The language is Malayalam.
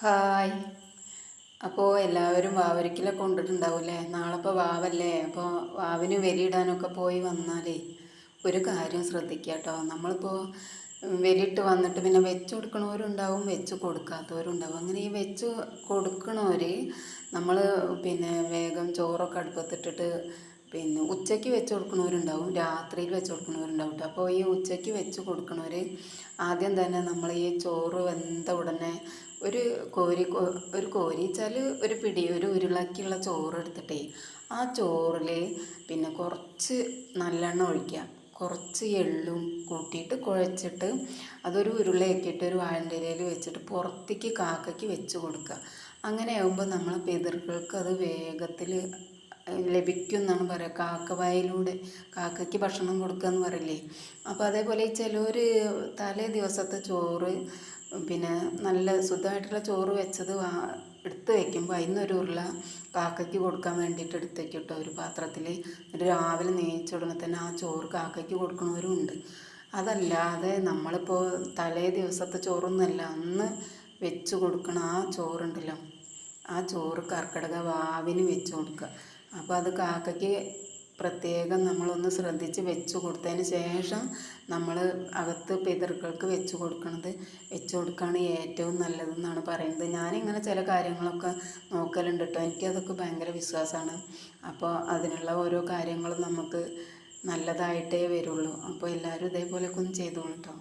ഹായ്. അപ്പോൾ എല്ലാവരും വാവരിക്കലൊക്കെ കൊണ്ടിട്ടുണ്ടാവില്ലേ? നാളെ ഇപ്പോൾ വാവല്ലേ? അപ്പോൾ വാവിന് വെലിയിടാനൊക്കെ പോയി വന്നാലേ ഒരു കാര്യം ശ്രദ്ധിക്കുക കേട്ടോ. നമ്മളിപ്പോൾ വെലിയിട്ട് വന്നിട്ട് പിന്നെ വെച്ച് കൊടുക്കണവരുണ്ടാവും, വെച്ച് കൊടുക്കാത്തവരുണ്ടാവും. അങ്ങനെ ഈ വെച്ച് കൊടുക്കണവർ നമ്മൾ പിന്നെ വേഗം ചോറൊക്കെ അടുപ്പത്തിട്ടിട്ട് പിന്നെ ഉച്ചയ്ക്ക് വെച്ച് കൊടുക്കണവരുണ്ടാവും, രാത്രിയിൽ വെച്ച് കൊടുക്കണവരുണ്ടാവും കേട്ടോ. അപ്പോൾ ഈ ഉച്ചയ്ക്ക് വെച്ച് കൊടുക്കണവർ ആദ്യം തന്നെ നമ്മൾ ഈ ചോറ് വെന്ത ഉടനെ ഒരു ഒരു കോരി വെച്ചാൽ ഒരു പിടി ഒരു ഉരുളക്കുള്ള ചോറ് എടുത്തിട്ടേ ആ ചോറിൽ പിന്നെ കുറച്ച് നല്ലെണ്ണ ഒഴിക്കുക, കുറച്ച് എള്ളും കൂട്ടിയിട്ട് കുഴച്ചിട്ട് അതൊരു ഉരുളയാക്കിയിട്ട് ഒരു വാഴൻ്റെ ഇലയിൽ വെച്ചിട്ട് പുറത്തേക്ക് കാക്കയ്ക്ക് വെച്ച് കൊടുക്കുക. അങ്ങനെ ആകുമ്പോൾ നമ്മളെ പിതൃക്കൾക്ക് അത് വേഗത്തിൽ ലഭിക്കും എന്നാണ് പറയുക. കാക്കവായിലൂടെ കാക്കയ്ക്ക് ഭക്ഷണം കൊടുക്കുക എന്ന് പറയില്ലേ. അപ്പോൾ അതേപോലെ ചിലർ തലേ ദിവസത്തെ ചോറ് പിന്നെ നല്ല ശുദ്ധമായിട്ടുള്ള ചോറ് വെച്ചത് എടുത്ത് വയ്ക്കുമ്പോൾ അതിനൊരു ഉരുള കാക്കയ്ക്ക് കൊടുക്കാൻ വേണ്ടിയിട്ട് എടുത്ത് വയ്ക്കും കേട്ടോ ഒരു പാത്രത്തിൽ. എന്നിട്ട് രാവിലെ നെയ്ച്ചുടനെ തന്നെ ആ ചോറ് കാക്കയ്ക്ക് കൊടുക്കണവരും ഉണ്ട്. അതല്ലാതെ നമ്മളിപ്പോൾ തലേ ദിവസത്തെ ചോറൊന്നുമല്ല, അന്ന് വെച്ച് കൊടുക്കണ ആ ചോറുണ്ടല്ലോ, ആ ചോറ് കർക്കിടക വാവിന് വെച്ച് കൊടുക്കുക. അപ്പോൾ അത് കാക്കയ്ക്ക് പ്രത്യേകം നമ്മളൊന്ന് ശ്രദ്ധിച്ച് വെച്ച് കൊടുത്തതിന് ശേഷം നമ്മൾ അകത്ത് പിതൃക്കൾക്ക് വെച്ച് കൊടുക്കുകയാണ് ഏറ്റവും നല്ലതെന്നാണ് പറയുന്നത്. ഞാനിങ്ങനെ ചില കാര്യങ്ങളൊക്കെ നോക്കലുണ്ട് കേട്ടോ. എനിക്കതൊക്കെ ഭയങ്കര വിശ്വാസമാണ്. അപ്പോൾ അതിനുള്ള ഓരോ കാര്യങ്ങളും നമുക്ക് നല്ലതായിട്ടേ വരുള്ളൂ. അപ്പോൾ എല്ലാവരും ഇതേപോലെയൊക്കെ ഒന്ന് ചെയ്തോളൂ കേട്ടോ.